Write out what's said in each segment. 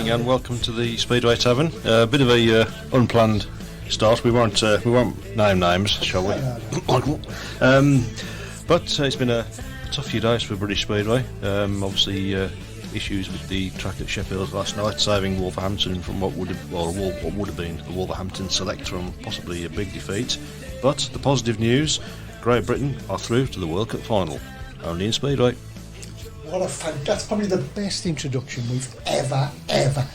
morning and welcome to the Speedway Tavern. A bit of a unplanned start. We won't name names, shall we, Michael? But it's been a tough few days for British Speedway. Obviously, issues with the track at Sheffield last night, saving Wolverhampton from what would have been the Wolverhampton Select from possibly a big defeat. But the positive news: Great Britain are through to the World Cup final, only in Speedway. That's probably the best introduction we've ever had.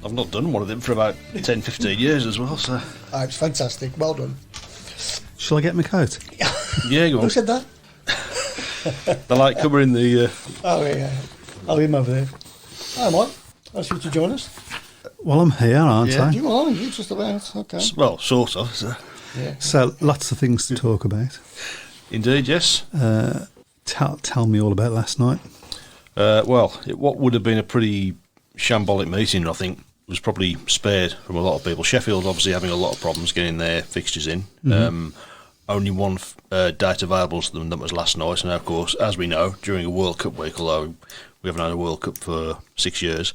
I've not done one of them for about 10-15 years as well, so... It's fantastic, well done. Shall I get my coat? Yeah, go on. Who said that? The light covering the... Oh, yeah. I'll leave him over there. Hi, Mike. Nice for you to join us. Well, I'm here, aren't I? You are, you just about, okay. Well, sort of. So. Yeah. So, lots of things to talk about. Indeed, yes. Tell me all about last night. What would have been a pretty shambolic meeting, I think, was probably spared from a lot of people. Sheffield obviously having a lot of problems getting their fixtures in. Mm-hmm. Only one date available to them, that was last night. And of course, as we know, during a World Cup week, although we haven't had a World Cup for 6 years,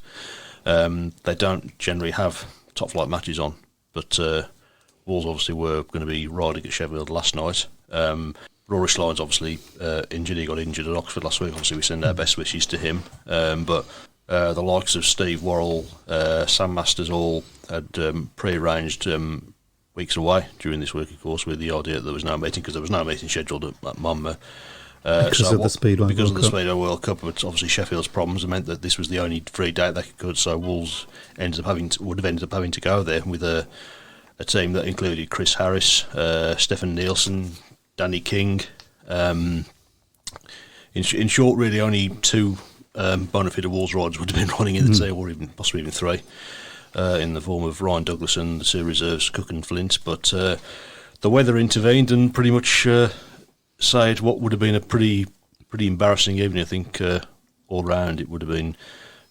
they don't generally have top flight matches on. But Wolves obviously were going to be riding at Sheffield last night. Rory Sline's obviously injured. He got injured at Oxford last week. Obviously, we send our best wishes to him. But the likes of Steve Worrell, Sam Masters all had pre-arranged weeks away during this week, of course, with the idea that there was no meeting, because there was no meeting scheduled at Monmouth. Because of the Speedway World Cup, it's obviously Sheffield's problems meant that this was the only free date they could. So Wolves would have ended up having to go there with a team that included Chris Harris, Stefan Nielsen, Danny King. In short, really only two bona fide Wolves riders would have been running in the team, or possibly even three, in the form of Ryan Douglas and the two reserves, Cook and Flint. But the weather intervened and pretty much saved what would have been a pretty embarrassing evening. I think all round it would have been,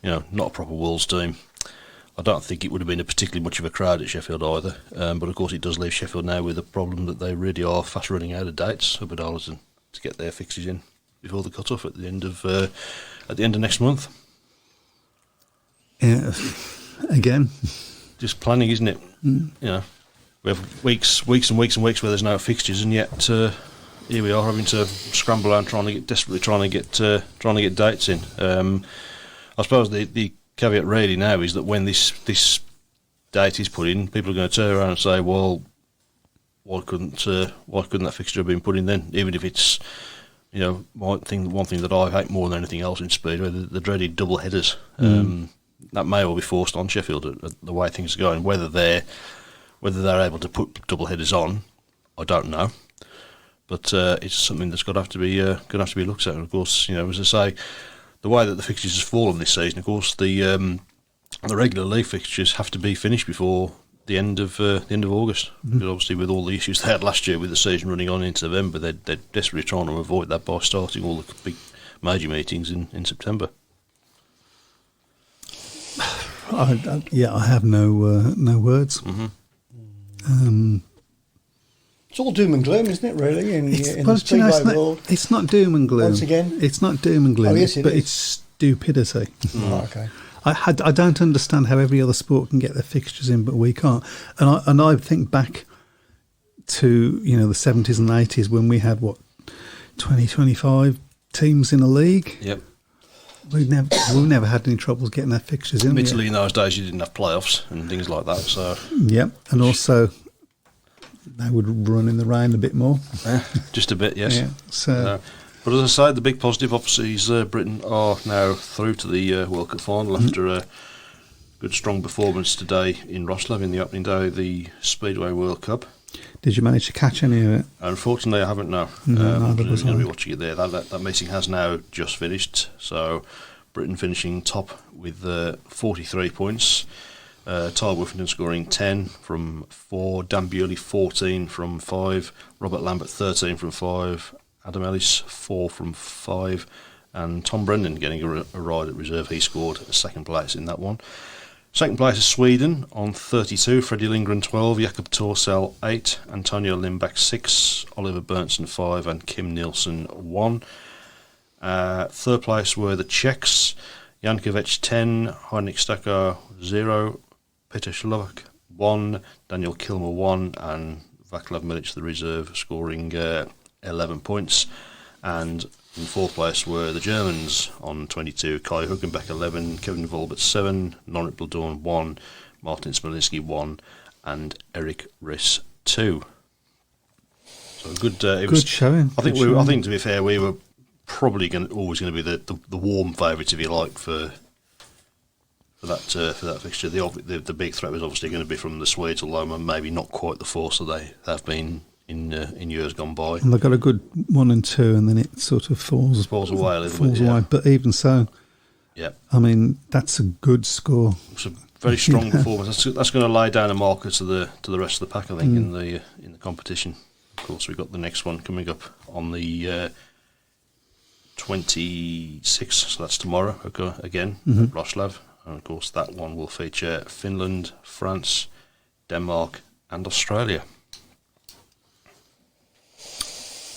not a proper Wolves team. I don't think it would have been a particularly much of a crowd at Sheffield either, but of course it does leave Sheffield now with a problem that they really are fast running out of dates up at Darlington to get their fixtures in before the cut-off at the end of next month. Yeah, again, just planning, isn't it? We have weeks and weeks and weeks where there's no fixtures, and yet here we are having to scramble around desperately trying to get dates in. I suppose the caveat really now is that when this date is put in, people are going to turn around and say, well, why couldn't that fixture have been put in then? Even if it's, one thing that I hate more than anything else in Speedway, the dreaded double headers. That may well be forced on Sheffield at the way things are going. Whether they're able to put double headers on, I don't know. But it's something that's going to have to be looked at. And of course, as I say, the way that the fixtures has fallen this season, of course, the regular league fixtures have to be finished before the end of August. Because obviously, with all the issues they had last year with the season running on into November, they're desperately trying to avoid that by starting all the big major meetings in September. I have no words. Mm-hmm. It's all doom and gloom, isn't it, really, in the Speedway world? It's not doom and gloom. Once again? It's not doom and gloom, Oh, yes, but is. it's stupidity. Oh, okay. I don't understand how every other sport can get their fixtures in, but we can't. And I think back to, the 70s and 80s when we had, 20-25 teams in a league? Yep. We've never had any troubles getting their fixtures in. Admittedly, in those days you didn't have playoffs and things like that. So yep, and also they would run in the rain a bit more. Just a bit, yes. Yeah. So, but as I say, the big positive obviously is Britain are now through to the World Cup final after a good strong performance today in Wrocław in the opening day of the Speedway World Cup. Did you manage to catch any of it? Unfortunately, I haven't. No, I'm going to be watching it there. That meeting has now just finished. So Britain finishing top with 43 points. Tyler Woofington scoring 10 from 4. Dan Bewley 14 from 5. Robert Lambert 13 from 5. Adam Ellis 4 from 5. And Tom Brendan getting a ride at reserve. He scored second place in that one. Second place is Sweden on 32, Freddie Lindgren 12, Jakob Torsell 8, Antonio Lindback 6, Oliver Berntsen 5 and Kim Nielsen 1. Third place were the Czechs, Jankovic 10, Heinrich Stacker 0, Peter Slovak 1, Daniel Kilmer 1, and Vaclav Milic, the reserve, scoring 11 points. And in fourth place were the Germans on 22, Kai Hülkenberg 11, Kevin Volbert 7, Norit Bladorn 1, Martin Smolinski 1, and Eric Riss 2. So good. Good showing. I think to be fair, we were probably always going to be the warm favourites, if you like, for that fixture. The big threat was obviously going to be from the Swedes, although maybe not quite the force that they have been in years gone by. And they've got a good 1 and 2, and then it sort of falls away a little bit. Away. But even so, yeah, I mean, that's a good score. It's a very strong performance. That's going to lay down a marker to the rest of the pack, I think, in the competition. Of course, we've got the next one coming up on the 26th, so that's tomorrow again, at Wroclaw. And of course, that one will feature Finland, France, Denmark, and Australia.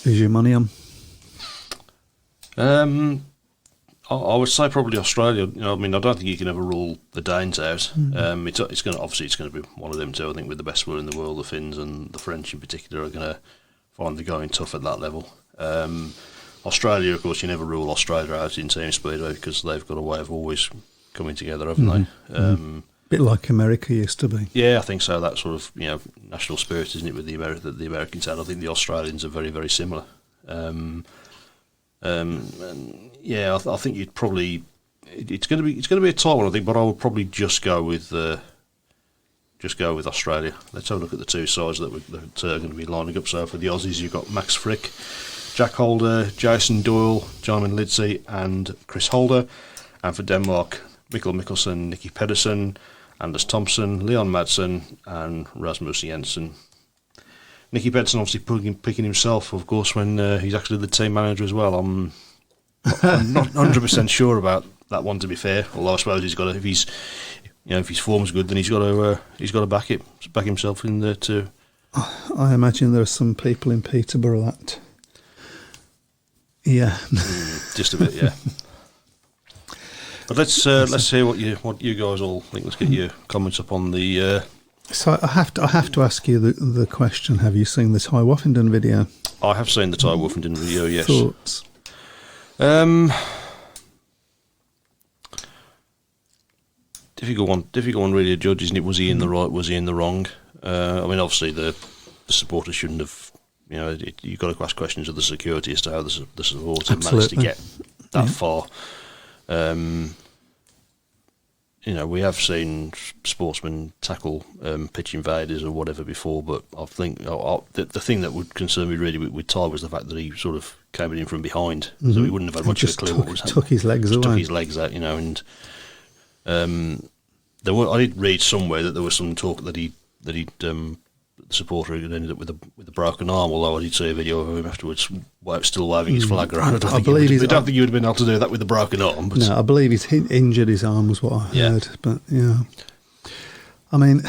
Who's your money on? I would say probably Australia. I mean, I don't think you can ever rule the Danes out. It's going to be one of them two. I think with the best will in the world, the Finns and the French in particular are going to find the going tough at that level. Australia, of course, you never rule Australia out in team speedway because they've got a way of always coming together, haven't they? Bit like America used to be. Yeah, I think so. That sort of national spirit, isn't it, with the Americans had? I think the Australians are very, very similar. And yeah, I think you'd probably it's going to be a tight one, I think, but I would probably just go with Australia. Let's have a look at the two sides that are going to be lining up. So for the Aussies, you've got Max Frick, Jack Holder, Jason Doyle, Jarman Lidsey, and Chris Holder. And for Denmark, Mikkel Mikkelsen, Nicky Pedersen, Anders Thompson, Leon Madsen, and Rasmus Jensen. Nicky Pedersen obviously picking himself, of course, when he's actually the team manager as well. I'm not 100% sure about that one, to be fair. Although I suppose he's got to, if his form's good, then he's got to back himself in there too. I imagine there are some people in Peterborough that, yeah, just a bit, yeah. But let's hear what you guys all think. Let's get your comments up on the. So I have to ask you the question. Have you seen the Ty Woffington video? I have seen the Ty Woffington video. Yes. Thoughts? Difficult one really to judge, isn't it? Was he in the right? Was he in the wrong? I mean, obviously the supporters shouldn't have. You've got to ask questions of the security as to how the supporter managed to get that far. We have seen sportsmen tackle pitch invaders or whatever before, but I think the thing that would concern me really with Ty was the fact that he sort of came in from behind, so he wouldn't have had much of a clue what was happening. Took his legs away. Took his legs out, and I did read somewhere that there was some talk that the supporter had ended up with a broken arm, although I did see a video of him afterwards still waving his flag around. I don't think you would have been able to do that with a broken arm. But no, I believe he's injured his arm was what I heard. But yeah, I mean,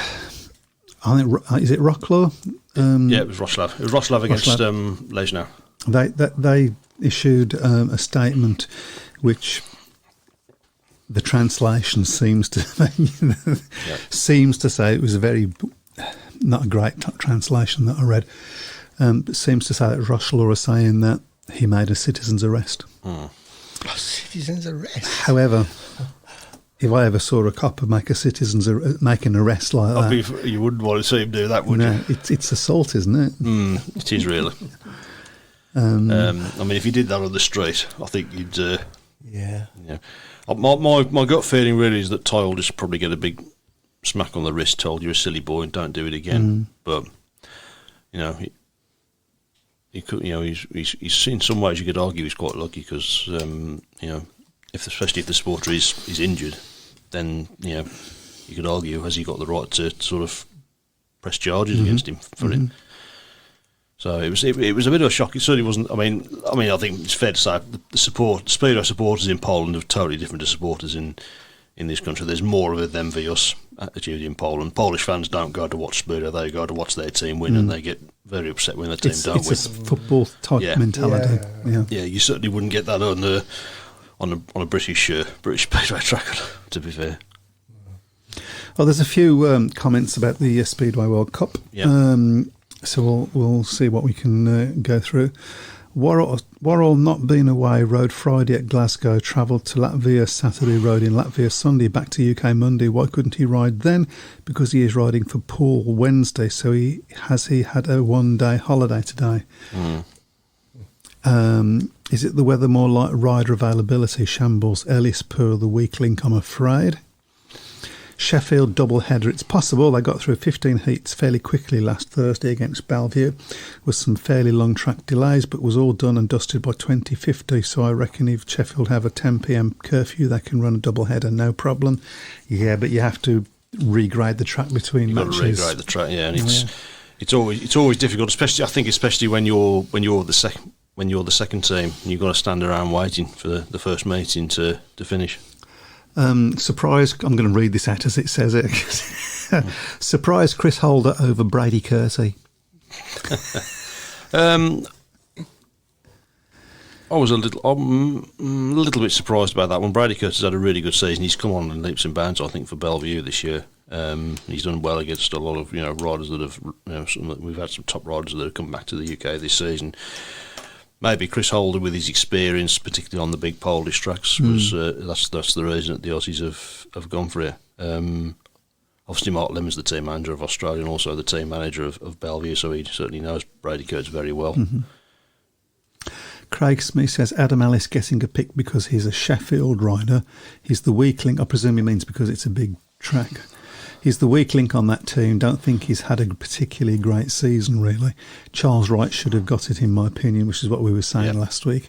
I think is it Wroclaw? Yeah, it was Wroclaw. It was Wroclaw against Lejno. They issued a statement which the translation seems to say it was a very not a great translation that I read, but seems to say that Wroclaw are saying that he made a citizen's arrest. Citizen's arrest. However, if I ever saw a copper make an arrest like that, you wouldn't want to see him do that, would you? It's assault, isn't it? It is really. I mean, if you did that on the street, I think you'd. Yeah. My gut feeling really is that Ty will just probably get a big smack on the wrist, told you're a silly boy and don't do it again. But he could. He's in some ways you could argue he's quite lucky because especially if the supporter is injured, then you could argue has he got the right to sort of press charges against him for it. So it was a bit of a shock. It certainly wasn't. I mean, I think it's fair to say the Speedway supporters in Poland are totally different to supporters in this country. There's more of a them v us attitude in Poland. Polish fans don't go to watch Speedway; they go to watch their team win, and they get very upset when their team don't win. It's a football type mentality. Yeah, you certainly wouldn't get that on on a British speedway track. To be fair. Well, there's a few comments about the Speedway World Cup. Yeah. So we'll see what we can go through. Worrell not been away, rode Friday at Glasgow, travelled to Latvia Saturday, rode in Latvia Sunday, back to UK Monday. Why couldn't he ride then? Because he is riding for Paul Wednesday, so he had a one-day holiday today. Is it the weather more like rider availability? Shambles, Ellis Poor, the weak link, I'm afraid. Sheffield double header. It's possible. They got through 15 heats fairly quickly last Thursday against Bellevue with some fairly long track delays, but was all done and dusted by 2050. So I reckon if Sheffield have a 10 p.m. curfew, they can run a double header, no problem. Yeah, but you have to regrade the track between matches. You've got to regrade the track, yeah, and it's always difficult, especially when you're the second team and you've got to stand around waiting for the first meeting to finish. Surprise, I'm going to read this out as it says it. Surprise Chris Holder over Brady Kersey. I was a little bit surprised about that one. Brady Kersey's had a really good season. He's come on in leaps and bounds, I think, for Bellevue this year. He's done well against a lot of riders that have. We've had some top riders that have come back to the UK this season. Maybe Chris Holder, with his experience, particularly on the big Polish tracks, was that's the reason that the Aussies have gone for it. Obviously, Mark Lemmon's the team manager of Australia and also the team manager of Bellevue, so he certainly knows Brady Kurtz very well. Craig Smith says Adam Ellis getting a pick because he's a Sheffield rider. He's the weak link. I presume he means because it's a big track. He's the weak link on that team. Don't think he's had a particularly great season, really. Charles Wright should have got it, in my opinion, which is what we were saying last week.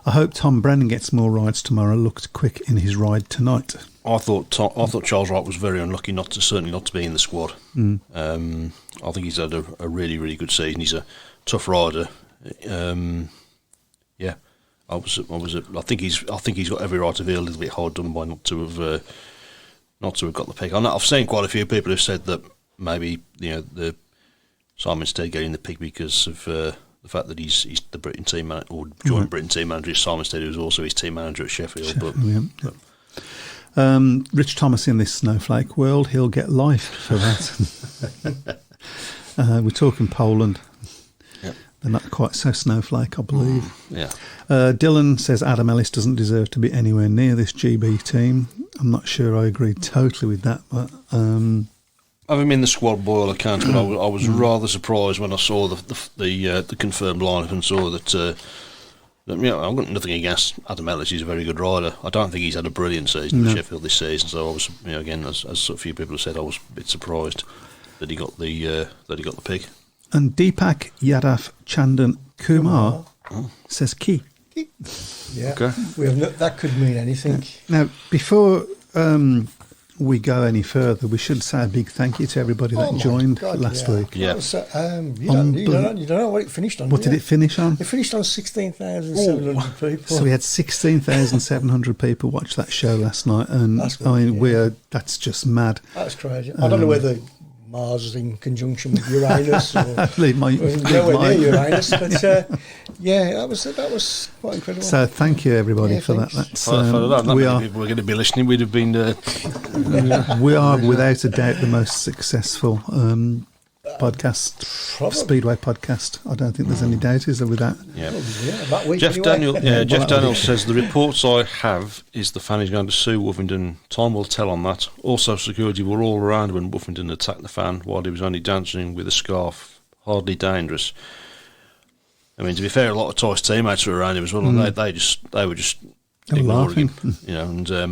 I hope Tom Brennan gets more rides tomorrow. Looked quick in his ride tonight. I thought Charles Wright was very unlucky certainly not to be in the squad. I think he's had a really, really good season. He's a tough rider. I think he's got every right to feel a little bit hard done by not to have got the pick. I've seen quite a few people who've said that maybe the Simon Stead getting the pick because of the fact that he's the Britain team manager or joint Britain team manager is Simon Stead, who's also his team manager at Sheffield. Rich Thomas in this snowflake world, he'll get life for that. We're talking Poland. They're not quite so snowflake, I believe. Dylan says Adam Ellis doesn't deserve to be anywhere near this GB team. I'm not sure I agree totally with that, but having been in the squad boil account, but I was rather surprised when I saw the confirmed lineup and saw that. I've got nothing against Adam Ellis. He's a very good rider. I don't think he's had a brilliant season for Sheffield this season. So I was, again, as a few people have said, I was a bit surprised that he got the pick. And Deepak Yadav Chandan Kumar says key. Yeah, okay. That could mean anything. Now, before we go any further, we should say a big thank you to everybody that joined last week. Yeah. You don't know what it finished on. What did it finish on? It finished on 16,700 people. So we had 16,700 people watch that show last night, and that's just mad. That's crazy. I don't know whether Mars is in conjunction with Uranus or nowhere near Uranus, but that was quite incredible. So thank you everybody for that. That's we're going to be listening. We'd have been. We are without a doubt the most successful podcast, Speedway podcast. I don't think there's any doubt, is there, with that? That week Jeff anyway. Jeff Daniels says the reports I have is the fan is going to sue Woofington. Time will tell on that. Also, security were all around when Woofington attacked the fan while he was only dancing with a scarf. Hardly dangerous. I mean, to be fair, a lot of Ty's teammates were around him as well, and they were just ignoring him. And I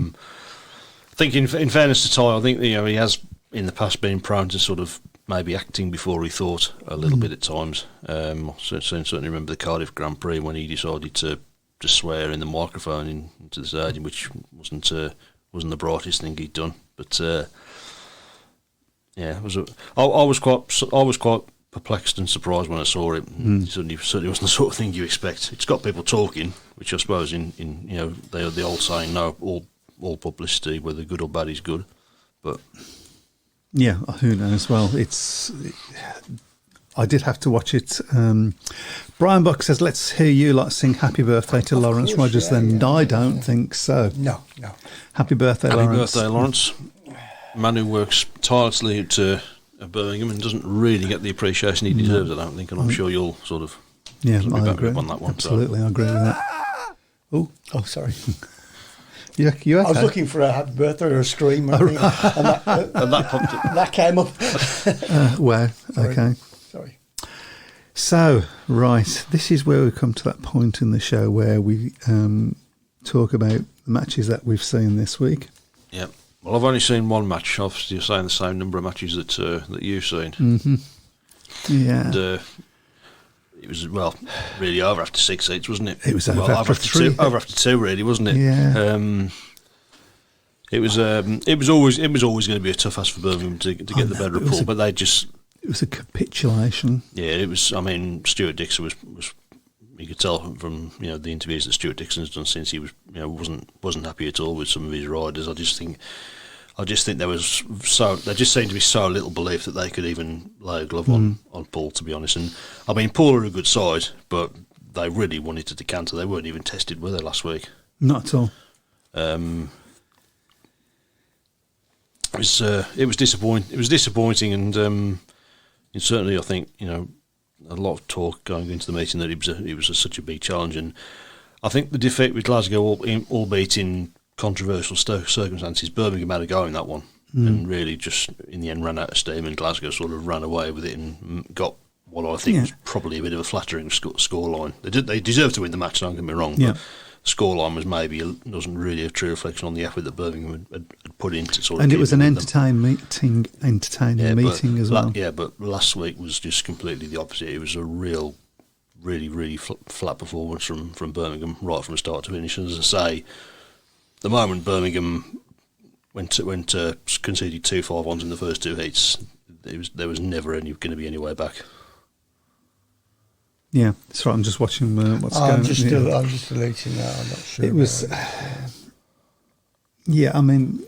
think in fairness to Ty, I think he has in the past been prone to sort of maybe acting before he thought a little bit at times. I certainly remember the Cardiff Grand Prix when he decided to swear in the microphone into the stadium, which wasn't the brightest thing he'd done. But I was quite perplexed and surprised when I saw it. It certainly wasn't the sort of thing you expect. It's got people talking, which I suppose in the old saying, no, all publicity, whether good or bad, is good. But yeah, who knows? Well, I did have to watch it. Brian Buck says, let's hear you sing Happy Birthday to Lawrence Rogers then. I don't think so. No. Happy birthday, Lawrence. Happy birthday, Lawrence. Man who works tirelessly to Birmingham and doesn't really get the appreciation he deserves, I don't think, and I'm sure you'll sort of I agree agree on that one. Absolutely, I agree with that. Oh, sorry. You okay? I was looking for a happy birthday or a scream, and that popped up. that came up. Wow, Sorry. okay. Sorry. So, right, this is where we come to that point in the show where we talk about the matches that we've seen this week. Yeah. Well, I've only seen one match. Obviously, you're saying the same number of matches that you've seen. Mm-hmm. Yeah. And it was, really over after 6 heats, wasn't it? It was over after 3. Over after 2, really, wasn't it? Yeah. It was always going to be a tough ask for Birmingham to get the better of Poole, but they just... It was a capitulation. Yeah, it was. I mean, Stuart Dixon was you could tell from the interviews that Stuart Dixon's done since he was wasn't happy at all with some of his riders. I just think there just seemed to be so little belief that they could even lay a glove on Poole, to be honest. And I mean, Poole are a good side, but they really wanted to decanter. They weren't even tested, were they, last week? Not at all. It was disappointing. It was disappointing, and certainly I think a lot of talk going into the meeting that it was such a big challenge, and I think the defeat with Glasgow, albeit in controversial circumstances, Birmingham had a go in that one, and really just in the end ran out of steam, and Glasgow sort of ran away with it and got what I think was probably a bit of a flattering scoreline. They deserved to win the match, don't get me wrong, but the scoreline wasn't really a true reflection on the effort that Birmingham had put into sort of. And it was an entertaining meeting as well. But last week was just completely the opposite. It was a really flat performance from Birmingham right from start to finish. And as I say, the moment Birmingham went to conceded 2 5-1s in the first 2 heats, there was never going to be any way back. Yeah, that's right. I'm just watching what's going on. I'm just deleting that. I'm not sure. It was, I mean,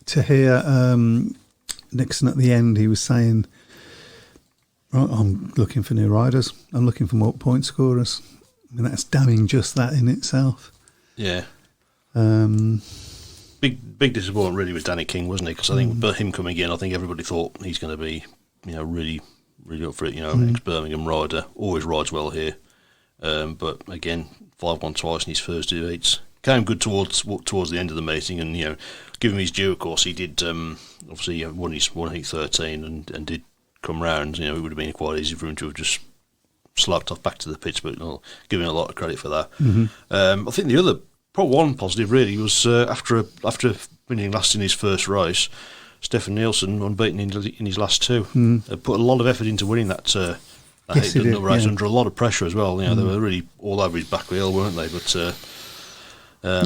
to hear Nixon at the end, he was saying, I'm looking for new riders. I'm looking for more point scorers. I mean, that's damning just that in itself. Yeah. Big disappointment really with Danny King, wasn't it? Because I think him coming in, I think everybody thought he's going to be, really up for it. Ex-Birmingham rider, always rides well here. But again, 5-1 twice in his first 2 heats. Came good towards the end of the meeting, and give him his due. Of course, he did. Obviously, won heat 13 and did come round. It would have been quite easy for him to have just slapped off back to the pits, but I'll give him a lot of credit for that. I think the other one positive really was after winning last in his first race, Stefan Nielsen, unbeaten in his last 2, put a lot of effort into winning that race under a lot of pressure as well. They were really all over his back wheel, weren't they? But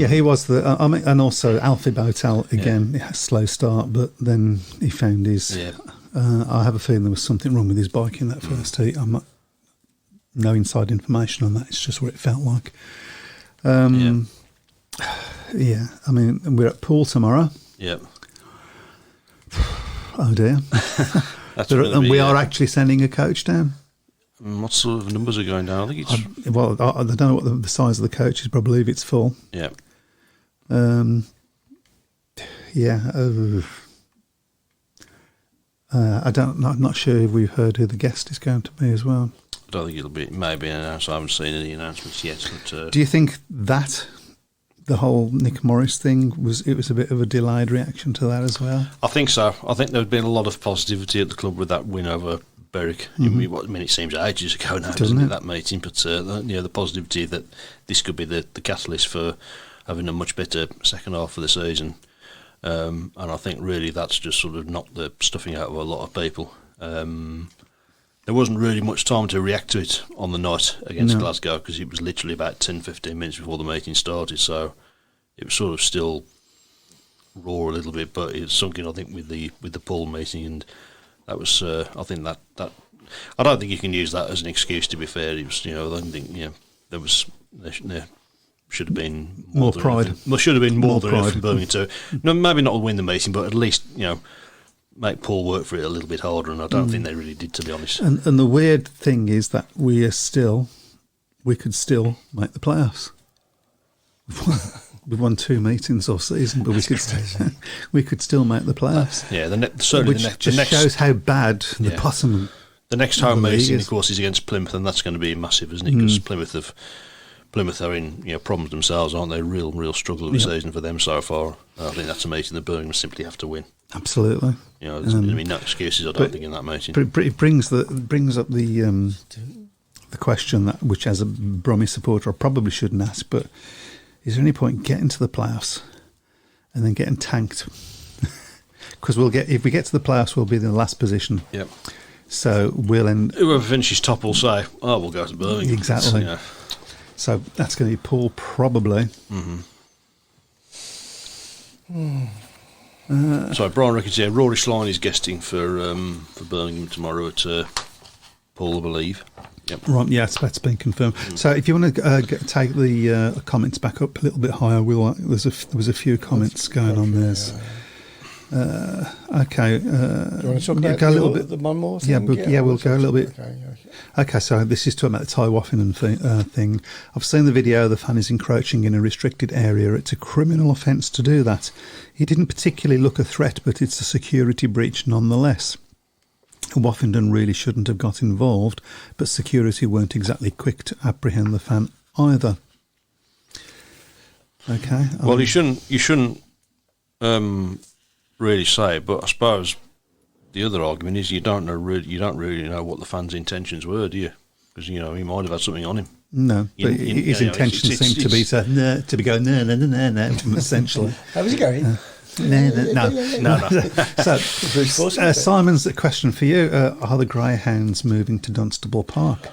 he was and also Alfie Botel again, slow start, but then he found his. I have a feeling there was something wrong with his bike in that first heat. I'm not, no inside information on that. It's just what it felt like. I mean, we're at Poole tomorrow. Yep. Oh dear. And we are actually sending a coach down. What sort of numbers are going down? I think it's... I don't know what the size of the coach is, but I believe it's full. Yeah. I'm not sure if we've heard who the guest is going to be as well. I don't think it'll be, maybe announced. I haven't seen any announcements yet. But, do you think that the whole Nick Morris thing was a bit of a delayed reaction to that as well? I think so. I think there's been a lot of positivity at the club with that win over Berwick. It seems ages ago now, doesn't it, that meeting? But the positivity that this could be the catalyst for having a much better second half of the season, and I think really that's just sort of knocked the stuffing out of a lot of people. There wasn't really much time to react to it on the night against Glasgow, because it was literally about 10-15 minutes before the meeting started, so it was sort of still raw a little bit, but it's something I think with the Poole meeting, and that was I think that I don't think you can use that as an excuse, to be fair. It was, I don't think there should have been more pride. There should have been more than enough from Birmingham to maybe not win the meeting, but at least make Paul work for it a little bit harder, and I don't think they really did, to be honest. And the weird thing is that we could still make the playoffs. We've won 2 meetings all season, but we could still make the playoffs. Yeah, the next shows how bad the bottom. The next home meeting, of course, is against Plymouth, and that's going to be massive, isn't it? Because Plymouth are in problems themselves, aren't they? Real struggle of the season for them so far. I think that's a meeting that Birmingham simply have to win. Absolutely. There's going to be no excuses, I don't think, in that meeting. But it brings up the question that, which as a Bromley supporter I probably shouldn't ask, but is there any point getting to the playoffs and then getting tanked? Because if we get to the playoffs, we'll be in the last position. Yep. So we'll end. Whoever finishes top will say, we'll go to Birmingham. Exactly. So that's going to be Paul, probably. So Brian Ricketts here. Rory Schlein is guesting for Birmingham tomorrow at Paul, I believe. Yep. Right, yes, that's been confirmed. So if you want to take the comments back up a little bit higher, there was a few comments going on there. Okay. Do you want to talk about the Monmore thing? We'll go a little bit. Okay, so this is talking about the Ty Woffingen thing. I've seen the video. The fan is encroaching in a restricted area. It's a criminal offence to do that. He didn't particularly look a threat, but it's a security breach nonetheless. Woffingen really shouldn't have got involved, but security weren't exactly quick to apprehend the fan either. Okay. Well, you shouldn't really say, but I suppose the other argument is you don't really know what the fans' intentions were, do you? Because he might have had something on him. No, but his intentions seem to be going no, essentially. How was he going? No. So, Simon's a question for you. Are the Greyhounds moving to Dunstable Park?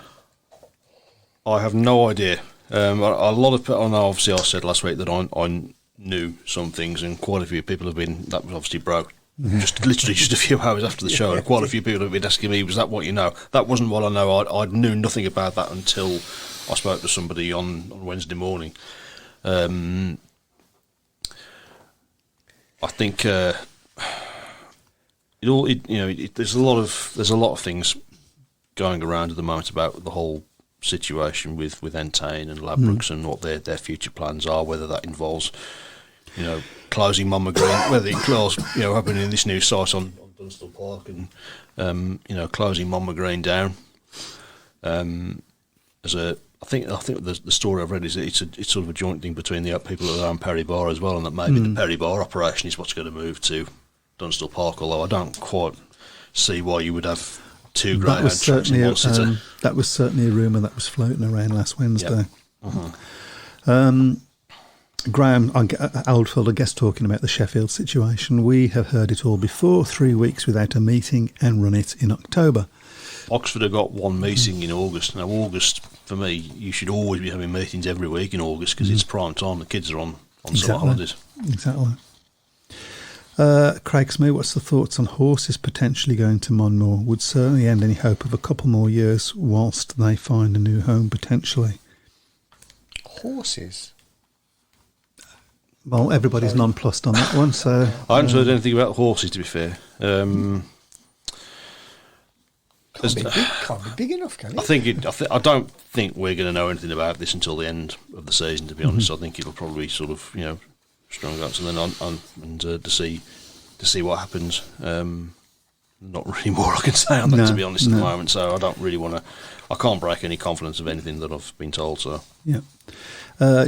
I have no idea. A lot of people, obviously I said last week that I knew some things, and quite a few people have been, that was obviously broke just a few hours after the show, and quite a few people have been asking me, was that what you know? That wasn't what I know. I knew nothing about that until I spoke to somebody on Wednesday morning. I think there's a lot of things going around at the moment about the whole situation with Entain and Ladbrokes and what their future plans are, whether that involves closing Monmore Green, whether it involves happening in this new site on Dunstable Park and closing Monmore Green down. I think the story I've read is that it's sort of a joint thing between the people that own Perry Bar as well, and that maybe the Perry Bar operation is what's going to move to Dunstable Park. Although I don't quite see why you would have two greyhound tracks in one city. That was certainly a rumour that was floating around last Wednesday. Graham Oldfield, I guess, talking about the Sheffield situation. We have heard it all before. 3 weeks without a meeting and run it in October. Oxford have got one meeting in August. Now, August, for me, you should always be having meetings every week in August because it's prime time. The kids are on summer holidays. Exactly. Craig Smith, what's the thoughts on horses potentially going to Monmore? Would certainly end any hope of a couple more years whilst they find a new home potentially. Horses? Well, everybody's nonplussed on that one, so... I haven't heard anything about horses, to be fair. Can't be big enough, can it? I don't think we're going to know anything about this until the end of the season, to be honest. I think it'll probably sort of, strong up and then on and to see what happens. Not really more I can say on that, to be honest, at the moment. So I don't really want to... I can't break any confidence of anything that I've been told, so... Yeah.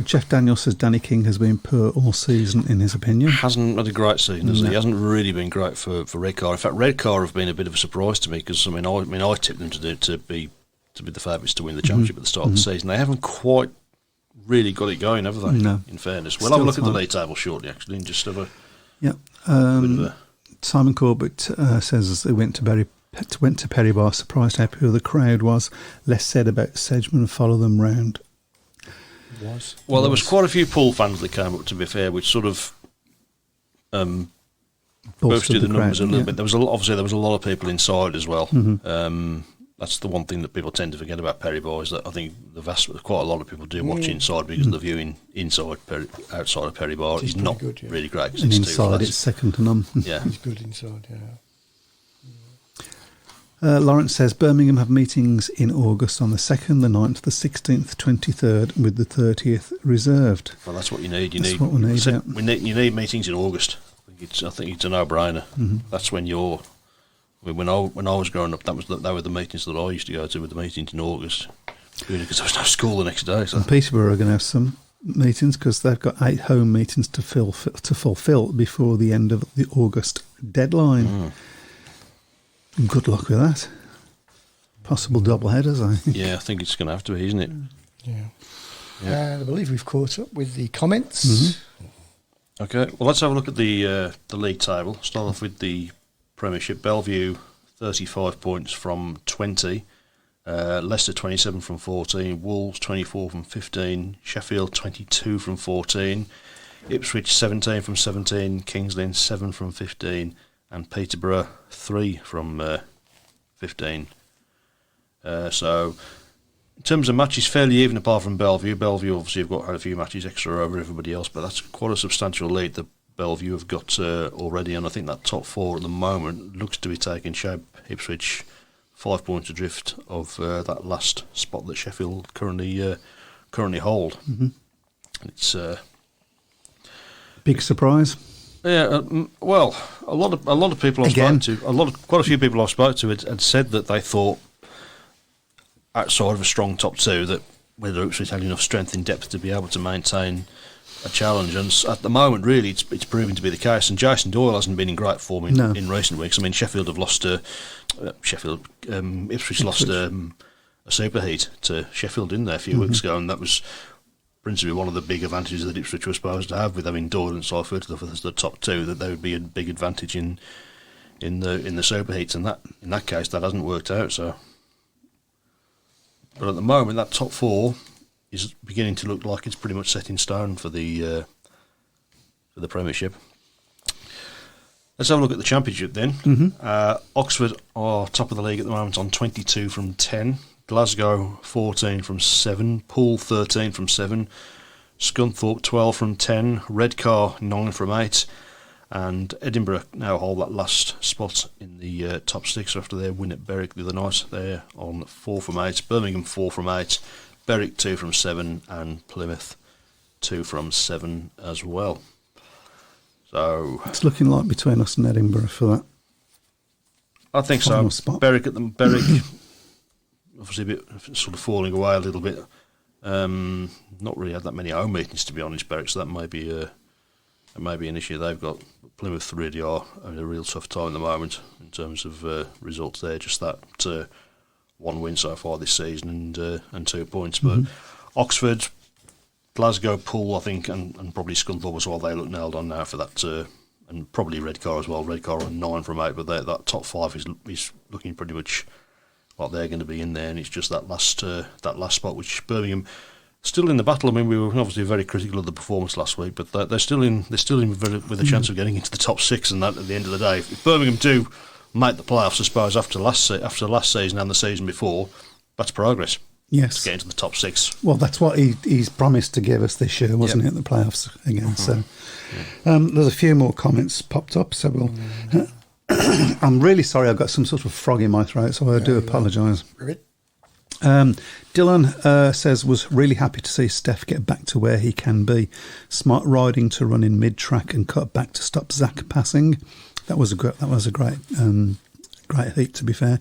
Jeff Daniels says Danny King has been poor all season, in his opinion. Hasn't had a great season, has he? He hasn't really been great for Redcar. In fact, Redcar have been a bit of a surprise to me because I tipped them to be the favourites to win the championship at the start of the season. They haven't quite really got it going, have they? No. In fairness, we'll have a look at the league table shortly, actually, and just have a bit of a... Simon Corbett says they went to Perry Bar, surprised how poor the crowd was. Less said about Sedgman, follow them round. Well, there was quite a few Pool fans that came up, to be fair, which sort of boosted the numbers a little bit. There was a lot of people inside as well. That's the one thing that people tend to forget about Perry Bar, is that I think quite a lot of people do watch inside because the viewing outside of Perry Bar is not really great. And inside it's second to none. Yeah, it's good inside. Yeah. Lawrence says Birmingham have meetings in August on the 2nd, the 9th, the 16th, 23rd, with the 30th reserved. Well, that's what you need. That's what we need. Yeah. You need meetings in August. I think it's a no-brainer. Mm-hmm. That's when you're. When I was growing up, that were the meetings that I used to go to. With the meetings in August, because there was no school the next day. So. And Peterborough are going to have some meetings because they've got 8 home meetings to fulfil before the end of the August deadline. Good luck with that. Possible double headers, I think. Yeah, I think it's going to have to be, isn't it? Yeah. I believe we've caught up with the comments. Mm-hmm. Okay, well, let's have a look at the league table. Start off with the Premiership. Bellevue, 35 points from 20. Leicester, 27 from 14. Wolves, 24 from 15. Sheffield, 22 from 14. Ipswich, 17 from 17. Kings Lynn, 7 from 15. And Peterborough, 3 from 15. So, in terms of matches, fairly even apart from Bellevue. Bellevue obviously have had a few matches extra over everybody else, but that's quite a substantial lead that Bellevue have got already, and I think that top 4 at the moment looks to be taking shape. Ipswich, 5 points adrift of that last spot that Sheffield currently hold. Mm-hmm. It's big surprise. Yeah, well, a lot of people I've spoken to, quite a few people I've spoken to had said that they thought, outside of a strong top 2, that whether Ipswich had enough strength in depth to be able to maintain a challenge, and at the moment, really, it's proving to be the case. And Jason Doyle hasn't been in great form in recent weeks. I mean, Sheffield have lost Ipswich lost a superheat to Sheffield in there a few weeks ago, and that was principally one of the big advantages that Ipswich were supposed to have with having Doyle and Seifert as the top 2, that there would be a big advantage in the superheats, and that in that case that hasn't worked out. So, but at the moment, that top 4 is beginning to look like it's pretty much set in stone for the Premiership. Let's have a look at the Championship then. Mm-hmm. Oxford are top of the league at the moment on 22 from 10. Glasgow 14 from 7, Poole 13 from 7, Scunthorpe 12 from 10, Redcar 9 from 8, and Edinburgh now hold that last spot in the top 6 after their win at Berwick the other night. They're on 4 from 8, Birmingham 4 from 8, Berwick 2 from 7, and Plymouth 2 from 7 as well. So it's looking like between us and Edinburgh for that. I think final so. Spot. Berwick obviously a bit sort of falling away a little bit. Not really had that many home meetings, to be honest, Berwick, so that may be an issue they've got. But Plymouth really are having a real tough time at the moment in terms of results there. Just that 1 win so far this season and 2 points. But Oxford, Glasgow, Poole, I think, and probably Scunthorpe as well, they look nailed on now for that, and probably Redcar as well. Redcar on 9 from 8, but that top 5 is looking pretty much like they're going to be in there, and it's just that last spot, which Birmingham still in the battle. I mean, we were obviously very critical of the performance last week, but they're still in with a chance of getting into the top 6, and that at the end of the day, if Birmingham do make the playoffs, I suppose after last season and the season before, that's progress. Yes, to get into the top 6. Well, that's what he's promised to give us this year, wasn't it? The playoffs again. So there's a few more comments popped up. So we'll. I'm really sorry. I've got some sort of frog in my throat, so I do apologise. Dylan says was really happy to see Steph get back to where he can be. Smart riding to run in mid-track and cut back to stop Zach passing. That was a great heat, to be fair.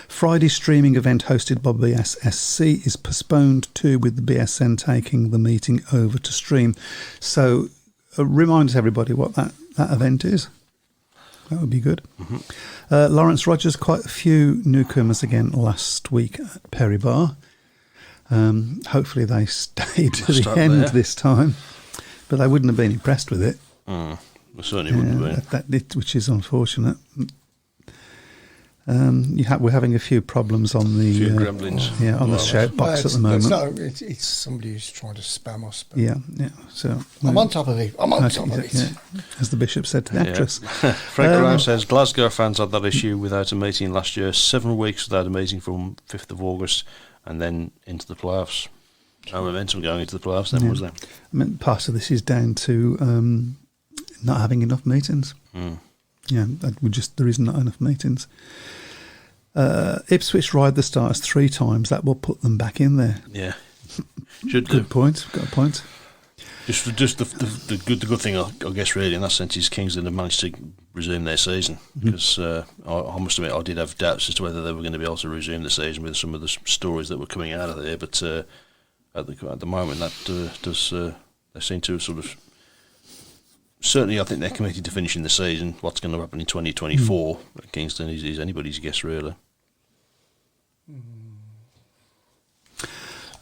Friday streaming event hosted by BSSC is postponed too, with the BSN taking the meeting over to stream. So remind everybody what that event is. That would be good. Lawrence Rogers, quite a few newcomers again last week at Perry Bar. Hopefully they stayed to the end this time, but they wouldn't have been impressed with it. They certainly wouldn't have been. Which is unfortunate. We're having a few problems on the gremlins. On the shout box at the moment. It's somebody who's trying to spam us. But yeah. So I'm on top of it. Yeah, as the Bishop said to the actress. Frank Brown says Glasgow fans had that issue without a meeting last year. 7 weeks without a meeting from 5th of August, and then into the playoffs. No momentum going into the playoffs. Then was there? I mean, part of this is down to not having enough meetings. Yeah, there is not enough meetings. Ipswich ride the stars 3 times. That will put them back in there. Yeah, should Good point. Got a point. Just the good thing, I guess, really in that sense, is Kingston have managed to resume their season, because I must admit I did have doubts as to whether they were going to be able to resume the season with some of the stories that were coming out of there. But at the moment, that does they seem to sort of, certainly I think they're committed to finishing the season. What's going to happen in 2024 at Kingston is anybody's guess, really.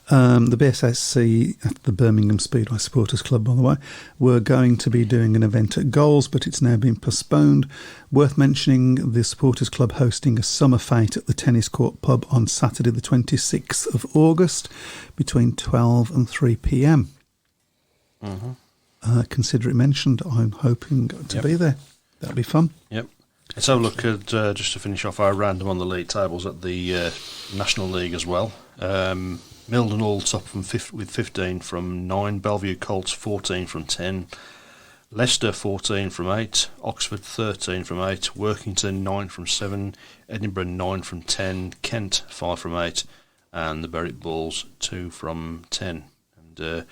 The BSSC at the Birmingham Speedway Supporters Club, by the way, were going to be doing an event at Goals, but it's now been postponed. Worth mentioning, the Supporters Club hosting a summer fete at the Tennis Court Pub on Saturday the 26th of August between 12 and 3 p.m. Consider it mentioned. I'm hoping to be there. That'll be fun. Yep. Let's have a look at, just to finish off our random on the league tables, at the National League as well. Mildenhall top with 15 from 9, Bellevue Colts 14 from 10, Leicester 14 from 8, Oxford 13 from 8, Workington 9 from 7, Edinburgh 9 from 10, Kent 5 from 8, and the Berwick Bulls 2 from 10. And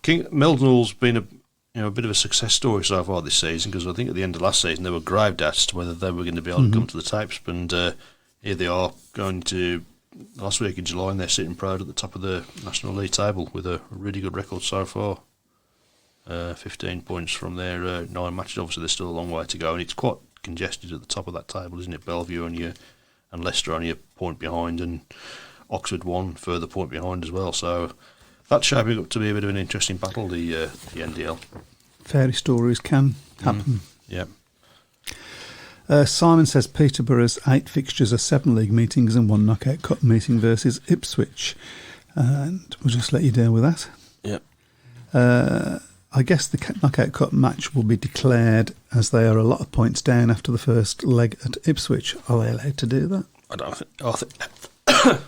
Mildenhall's been a bit of a success story so far this season, because I think at the end of last season they were grave doubts as to whether they were going to be able to come to the tapes, and here they are going to last week in July, and they're sitting proud at the top of the National League table with a really good record so far. 15 points from their 9 matches. Obviously, there's still a long way to go, and it's quite congested at the top of that table, isn't it? Bellevue and Leicester only a point behind, and Oxford 1 further point behind as well. So that's shaping up to be a bit of an interesting battle, the NDL. Fairy stories can happen. Yeah. Simon says Peterborough's 8 fixtures are 7 league meetings and 1 knockout cup meeting versus Ipswich. And we'll just let you deal with that. Yep. I guess the knockout cup match will be declared, as they are a lot of points down after the first leg at Ipswich. Are they allowed to do that? I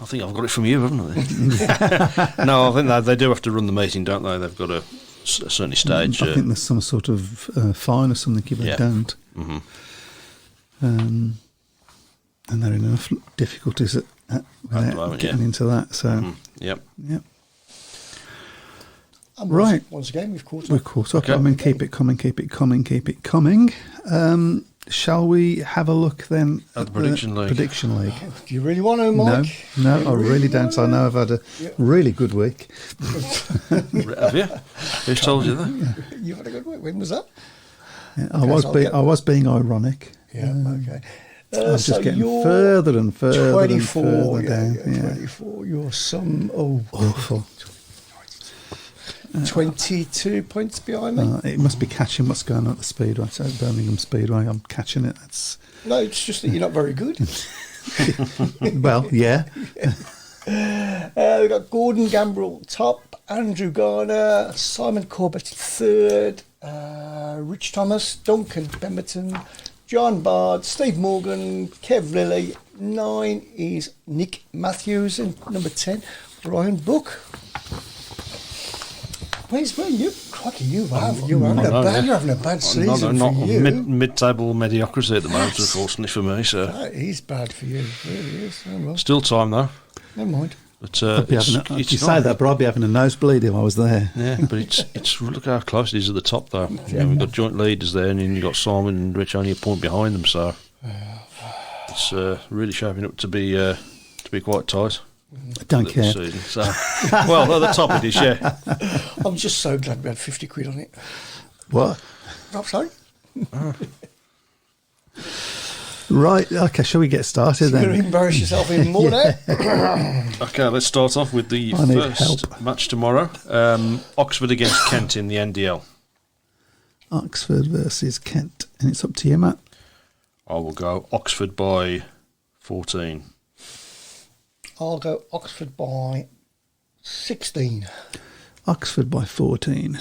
think I've got it from you, haven't I? No, I think they do have to run the meeting, don't they? They've got a certainly stage. I think there's some sort of fine or something if they don't. Mm-hmm. And there are enough difficulties without getting into that. So, Yep. Right. Once again, we've caught up. We've caught up. Okay. I mean, keep it coming, keep it coming, keep it coming. Shall we have a look then at the Prediction League? Do you really want to, Mike? No, I really don't. I know I've had a really good week. Have you? Who's told you that? You've had a good week. When was that? Yeah, I was being ironic. Yeah, okay. I'm just getting further and further 24, and further down. 24. You're some awful. 22 points behind me. It must be catching what's going on at the Speedway. So Birmingham Speedway, I'm catching it. No, it's just that you're not very good. Well, yeah. We've got Gordon Gambrell top, Andrew Garner, Simon Corbett third, Rich Thomas, Duncan Pemberton, John Bard, Steve Morgan, Kev Lilly. 9 is Nick Matthews, and number 10, Brian Book. Where's you? Cracky, you're having a bad season not for you. Mid-table mediocrity at the moment, unfortunately for me. So that is bad for you. It really is. Oh, well. Still time though. Never mind. But you say that, but I'd be having a nosebleed if I was there. Yeah, but it's look how close it is at the top though. We've got joint leaders there, and then you've got Simon and Rich only a point behind them. So it's really shaping up to be quite tight. I don't care. Season, so. Well, at the top it is, yeah. I'm just so glad we had 50 quid on it. What? I'm sorry. Right, okay, shall we get started then? You're going to embarrass yourself even more now. Okay, let's start off with the first match tomorrow. Oxford against Kent in the NDL. Oxford versus Kent. And it's up to you, Matt. I will go Oxford by 14. I'll go Oxford by 16. Oxford by 14.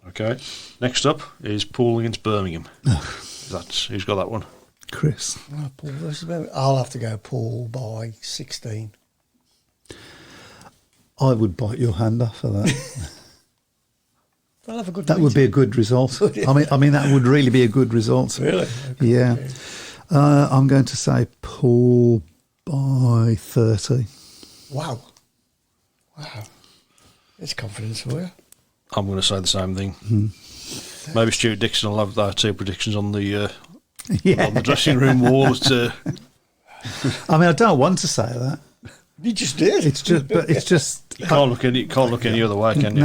Okay. Next up is Poole against Birmingham. Who's got that one? Chris. Poole versus Birmingham. I'll have to go Poole by 16. I would bite your hand off for that. I'll have a good that would be a good result. I mean that would really be a good result. Really? Okay. Yeah. I'm going to say Paul by 30. Wow. It's confidence for you. I'm going to say the same thing. Maybe Stuart Dixon will have our two predictions on the on the dressing room wall. I mean, I don't want to say that. You just did. It's just. You can't look any other way, can you?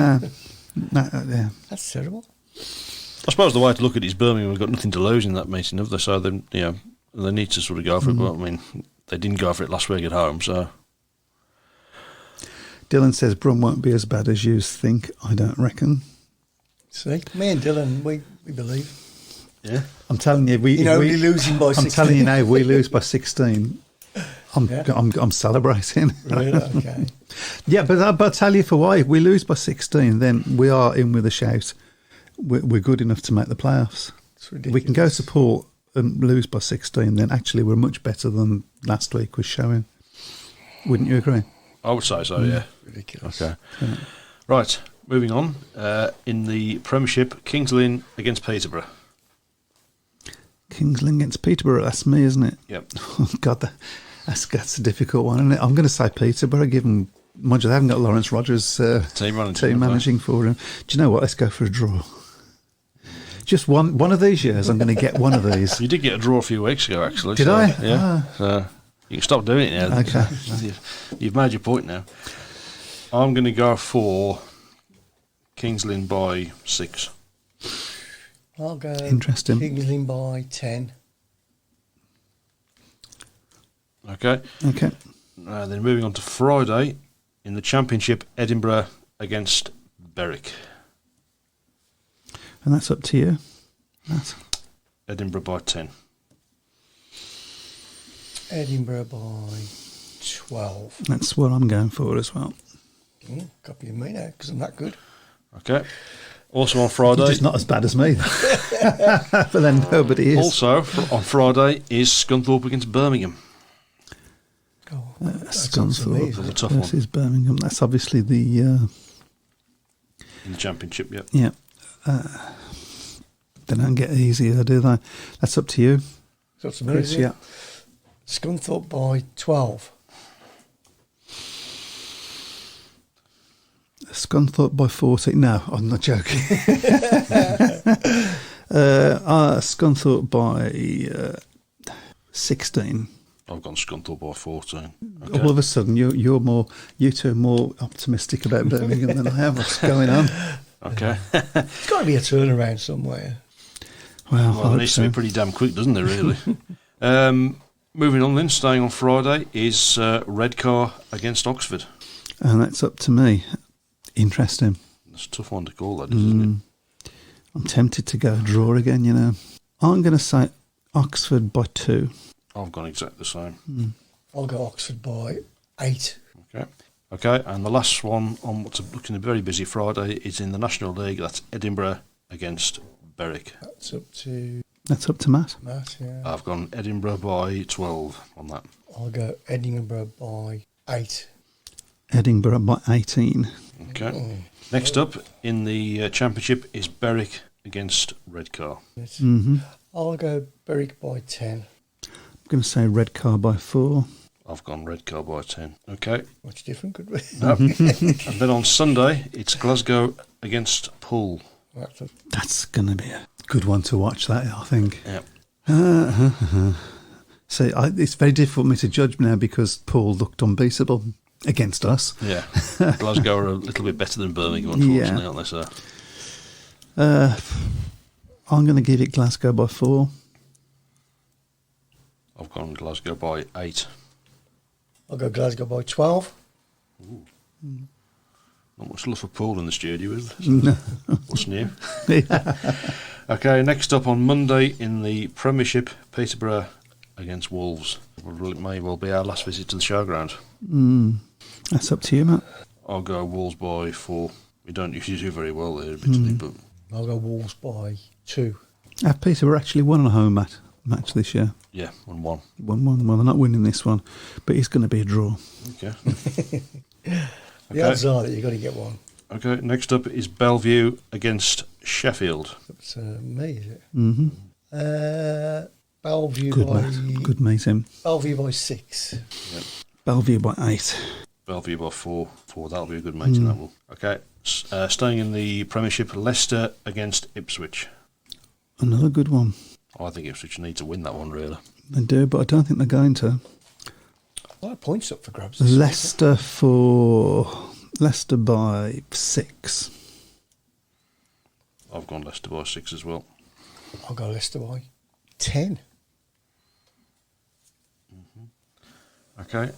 No, yeah. That's terrible. I suppose the way to look at it is Birmingham have got nothing to lose in that meeting, have they? So then, they need to sort of go for it. But I mean, they didn't go for it last week at home, so. Dylan says Brum won't be as bad as you think. I don't reckon. See, me and Dylan, we believe. Yeah, I'm telling you, we're losing by 16. I'm telling you now, we lose by 16. I'm celebrating. Really? Okay. Yeah, but I'll tell you for why. If we lose by 16, then we are in with a shout. We're good enough to make the playoffs. It's ridiculous. We can go to Port and lose by 16, then actually we're much better than last week was showing. Wouldn't you agree? I would say so, yeah. Ridiculous. Okay. Yeah. Right, moving on. In the Premiership, Kings Lynn against Peterborough. Kings Lynn against Peterborough, that's me, isn't it? Yep. Oh, God, that's a difficult one, isn't it? I'm going to say Peterborough, given mind you, they haven't got Lawrence Rogers team managing for him. Do you know what? Let's go for a draw. Just one of these years, I'm going to get one of these. You did get a draw a few weeks ago, actually. Did I? Yeah. So you can stop doing it now. Okay. You've made your point now. I'm going to go for Kings Lynn by 6. I'll go Interesting. Kings Lynn by 10. Okay. Then moving on to Friday, in the Championship, Edinburgh against Berwick. And that's up to you. Edinburgh by 10. Edinburgh by 12. That's what I'm going for as well. Copying me now, because I'm that good. Okay. Also on Friday... You're just not as bad as me. But then nobody is. Also, on Friday, is Scunthorpe against Birmingham. Scunthorpe That's a tough versus Birmingham. That's obviously the... in the Championship, yep. Yeah. They don't get easier, do they? That's up to you. It's up to me, Chris, yeah. Scunthorpe by 12. Scunthorpe by 14. No, I'm not joking. Scunthorpe by 16. I've gone Scunthorpe by 14. Okay. All of a sudden, you two are more optimistic about Birmingham than I am. What's going on? Okay. It's got to be a turnaround somewhere. Well, it needs to be pretty damn quick, doesn't it, really? Moving on then, staying on Friday, is Redcar against Oxford. And that's up to me. Interesting. It's a tough one to call, that, isn't it? I'm tempted to go draw again, I'm going to say Oxford by 2. I've gone exactly the same. I'll go Oxford by 8. Okay, and the last one on what's looking a very busy Friday is in the National League. That's Edinburgh against Berwick. That's up to Matt. Matt, yeah. I've gone Edinburgh by 12 on that. I'll go Edinburgh by 8. Edinburgh by 18. Okay. Next up in the Championship is Berwick against Redcar. I'll go Berwick by 10. I'm going to say Redcar by 4. I've gone Redcar by 10. Okay. Much different, could we? No. And then on Sunday, it's Glasgow against Poole. That's going to be a good one to watch, that, I think. Yeah. So it's very difficult for me to judge now because Poole looked unbeatable against us. Yeah. Glasgow are a little bit better than Birmingham, unfortunately, aren't they, sir? I'm going to give it Glasgow by 4. I've gone Glasgow by 8. I'll go Glasgow by 12. Ooh. Not much love for Poole in the studio, is there? No. What's new? Okay, next up on Monday in the Premiership, Peterborough against Wolves. It may well be our last visit to the showground. That's up to you, Matt. I'll go Wolves by 4. We don't usually do very well there, admittedly, but I'll go Wolves by 2. Have Peterborough actually won a home match this year? Yeah, 1-1. 1-1. Well, they're not winning this one, but it's going to be a draw. Okay. The odds are that you've got to get one. Okay, next up is Bellevue against Sheffield. It's me, is it? Mm-hmm. Bellevue Good by lad. Good meeting. Bellevue by 6. Yep. Bellevue by 8. Bellevue by 4. That'll be a good meeting, that will. Okay. Staying in the Premiership, Leicester against Ipswich. Another good one. I think Ipswich need to win that one, really. They do, but I don't think they're going to. A lot of points up for grabs. Leicester by 6. I've gone Leicester by 6 as well. I'll go Leicester by 10. Okay.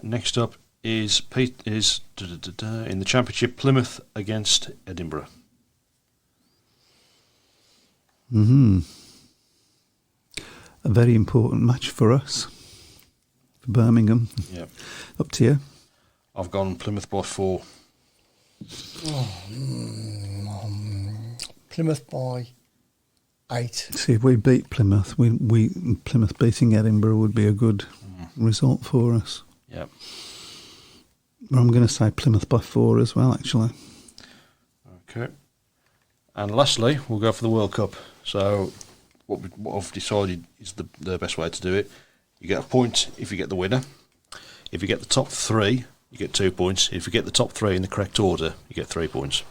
Next up is in the Championship, Plymouth against Edinburgh. A very important match for us, for Birmingham. Yep. Up to you. I've gone Plymouth by 4. Plymouth by 8. See, if we beat Plymouth, Plymouth beating Edinburgh would be a good result for us. Yep. But I'm going to say Plymouth by 4 as well, actually. Okay. And lastly, we'll go for the World Cup. So what I've decided is the best way to do it. You get a point if you get the winner. If you get the top 3, you get 2 points. If you get the top 3 in the correct order, you get 3 points.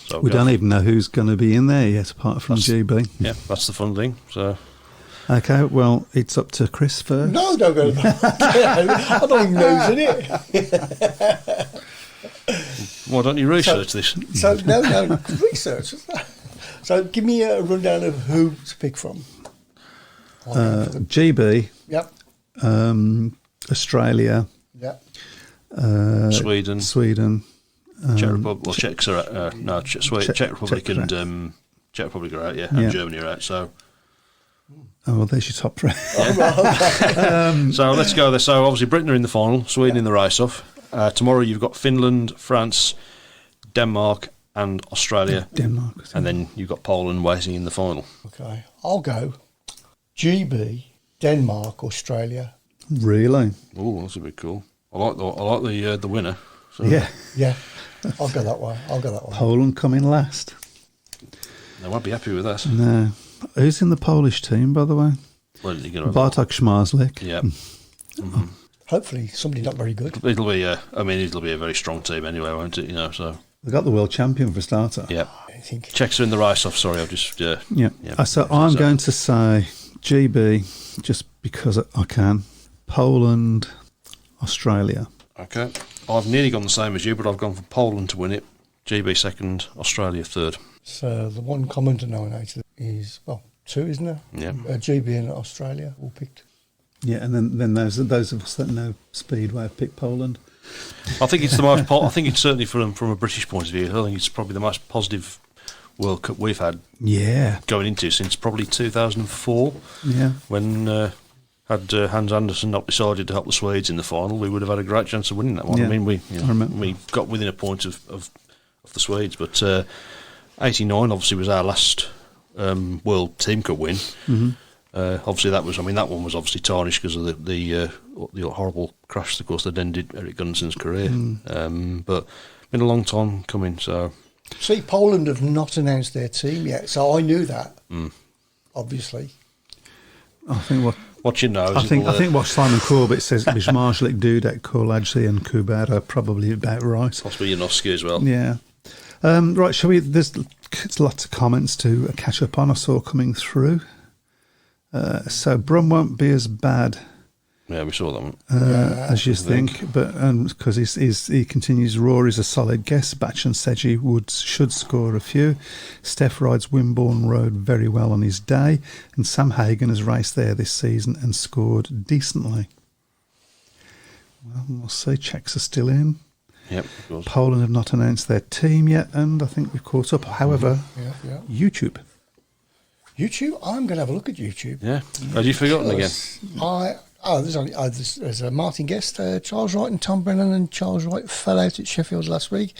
So We don't even know who's going to be in there yet, apart from GB. Yeah, that's the fun thing. So Okay, well, it's up to Chris first. No, don't go back. I don't even know who's in it. why don't you research this? So, no, research. So, give me a rundown of who to pick from. GB, Yep, Australia, yep. Sweden, Czech Republic. Czech Republic and Czech Republic are out, and Germany are out. So. Oh, well, there's your top 3. So let's go there. So obviously Britain are in the final, Sweden in the race-off. Tomorrow you've got Finland, France, Denmark and Australia. Denmark. And then you've got Poland waiting in the final. Okay, I'll go GB, Denmark, Australia. Really? Oh, that's a bit cool. I like the winner. So. Yeah. Yeah, I'll go that way. Poland coming last. They won't be happy with that. No. Who's in the Polish team, by the way? Well, you're gonna Bartek Schmarzlik. Yeah. Hopefully, somebody not very good. It'll be a very strong team anyway, won't it? So They got the world champion for a starter. yeah. I think. Czechs are in the race-off. Sorry, I've just So I'm going to say GB just because I can. Poland, Australia. Okay. I've nearly gone the same as you, but I've gone for Poland to win it. GB second, Australia third. So the one common denominator is 2, isn't there? Yeah. GB and Australia all picked. Yeah, and then those of us that know Speedway have picked Poland. I think it's the most. I think it's certainly from a British point of view. I think it's probably the most positive World Cup we've had. Yeah. Going into since probably 2004. Yeah. When had Hans Andersen not decided to help the Swedes in the final, we would have had a great chance of winning that one. Yeah. I mean, we remember. got within a point of the Swedes, but 89 obviously was our last World Team Cup win. Mm-hmm. Obviously, that one was obviously tarnished because of the horrible crash, of course, that ended Eric Gunnarson's career. But been a long time coming. So, see, Poland have not announced their team yet, so I knew that. Obviously, I think what you know. I think what Simon Corbett says is Marshalik, Dudek, Korladze and Kubera are probably about right. Possibly Janowski as well. Yeah. Right, shall we? There's lots of comments to catch up on. I saw coming through. So Brum won't be as bad. Yeah, we saw that one. As you think, but because he continues, Rory's a solid guess. Batch and Seji should score a few. Steph rides Wimborne Road very well on his day, and Sam Hagan has raced there this season and scored decently. Well, we'll see. Czechs are still in. Yep, of course. Poland have not announced their team yet, and I think we've caught up. However, YouTube. YouTube. I'm going to have a look at YouTube. Yeah. Had you forgotten again? There's a Martin Guest, Charles Wright and Tom Brennan, and Charles Wright fell out at Sheffield last week.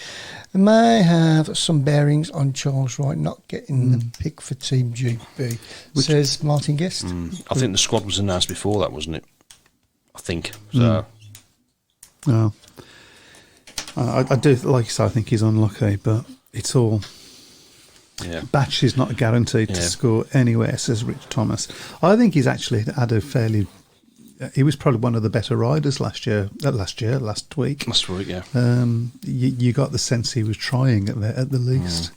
They may have some bearings on Charles Wright not getting the pick for Team GB, says Martin Guest. I think the squad was announced before that, wasn't it? I think. So. Oh. I do, like you say, I think he's unlucky, but it's all Yeah. Batch is not guaranteed to score anywhere, says Rich Thomas. I think he's actually had a fairly... He was probably one of the better riders last week. Last week, yeah. You got the sense he was trying at the least.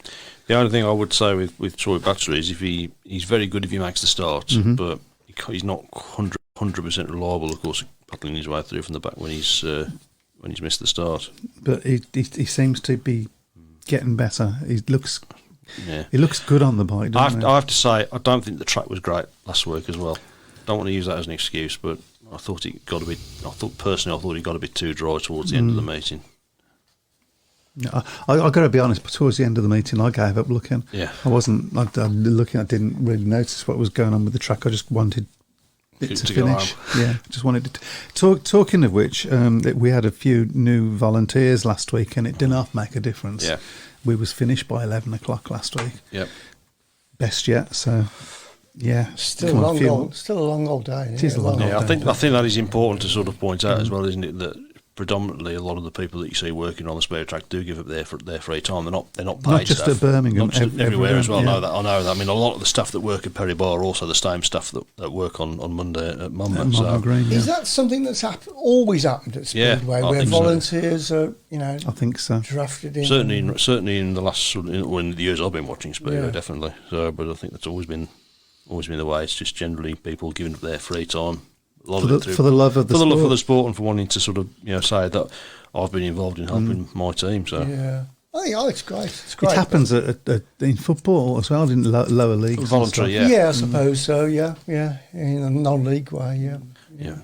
The only thing I would say with Troy Batchelor is he's very good if he makes the start, but he's not 100% reliable, of course, paddling his way through from the back when he's missed the start. But he seems to be getting better. He looks good on the bike, I have to say, I don't think the track was great last week as well. Don't want to use that as an excuse, but I thought he got a bit too dry towards the end of the meeting. I got to be honest, but towards the end of the meeting, I gave up looking. Yeah. I wasn't looking. I didn't really notice what was going on with the track. I just wanted it to finish. Yeah, just wanted it to. Talking of which, we had a few new volunteers last week, and it didn't half make a difference. Yeah. We was finished by 11 o'clock last week. Yep. Best yet, so... Yeah, still a long old day. It is a long old day. I think that is important to sort of point out as well, isn't it? That predominantly a lot of the people that you see working on the speed track do give up their free time. They're not paid. Not just staff. at Birmingham, not just everywhere as well. Yeah. I know that. I mean, a lot of the staff that work at Perry Bar are also the same staff that work on Monday at Monmouth. Is that something that's always happened at Speedway, where volunteers are, I think so, drafted in? Certainly in the last in the years I've been watching Speedway, definitely. So, but I think that's always been the way. It's just generally people giving up their free time, for the love of the sport, and for wanting to sort of say that I've been involved in helping my team. So I think it's great. It's great. It happens in football as well, in lower leagues. Voluntary, I suppose so. Yeah, in a non-league way. Yeah.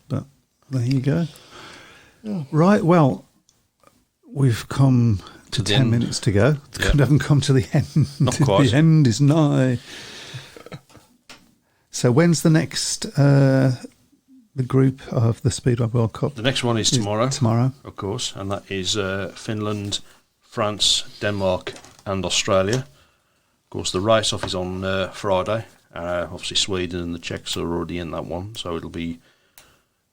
But there you go. Yeah. Right. Well, we've come to 10 minutes to go. We haven't come to the end. Not quite. The end is nigh. So when's the next the group of the Speedway World Cup? The next one is tomorrow. Tomorrow, of course, and that is Finland, France, Denmark, and Australia. Of course, the race-off is on Friday. Obviously, Sweden and the Czechs are already in that one, so it'll be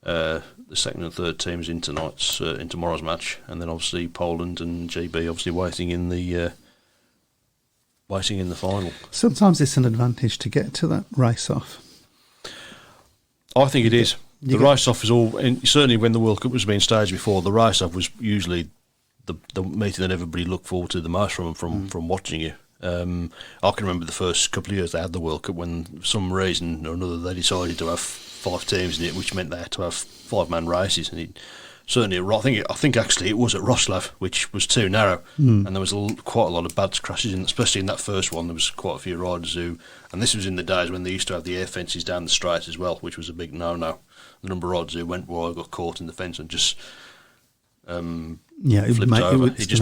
the second and third teams in tomorrow's match, and then obviously Poland and GB obviously waiting in the final. Sometimes it's an advantage to get to that race-off. I think it is. The race-off is all, and certainly when the World Cup was being staged before, the race-off was usually the meeting that everybody looked forward to the most from watching you. I can remember the first couple of years they had the World Cup when, for some reason or another, they decided to have 5 teams in it, which meant they had to have 5-man races, and certainly, I think actually it was at Roslav, which was too narrow, and there was quite a lot of bad crashes, especially in that first one. There was quite a few riders who, and this was in the days when they used to have the air fences down the straight as well, which was a big no-no. The number of riders who went wide, got caught in the fence, and just flipped over. It just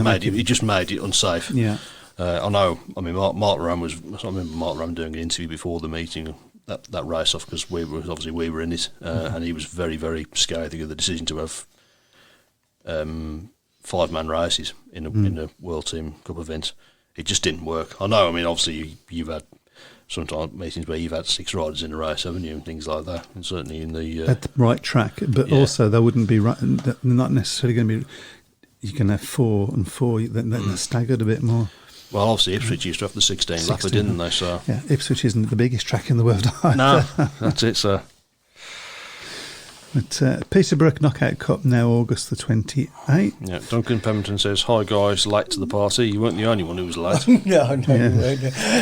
made it unsafe. Yeah, I know. I mean, Mark Ram I remember Mark Ram doing an interview before the meeting. That race off, because we were in it, and he was very, very scathing of the decision to have 5-man races in a World Team Cup event. It just didn't work. I know. I mean, obviously you've had sometimes meetings where you've had 6 riders in a race, haven't you, and things like that. And certainly in the at the right track, but also there wouldn't be not necessarily going to be. You can have 4 and 4. Then they're staggered a bit more. Well, obviously Ipswich used to have the 16 lapper, didn't they? So yeah, Ipswich isn't the biggest track in the world either. No, that's it, sir. But Peterborough Knockout Cup now August the 28th. Yeah, Duncan Pemberton says, "Hi guys, late to the party. You weren't the only one who was late." No.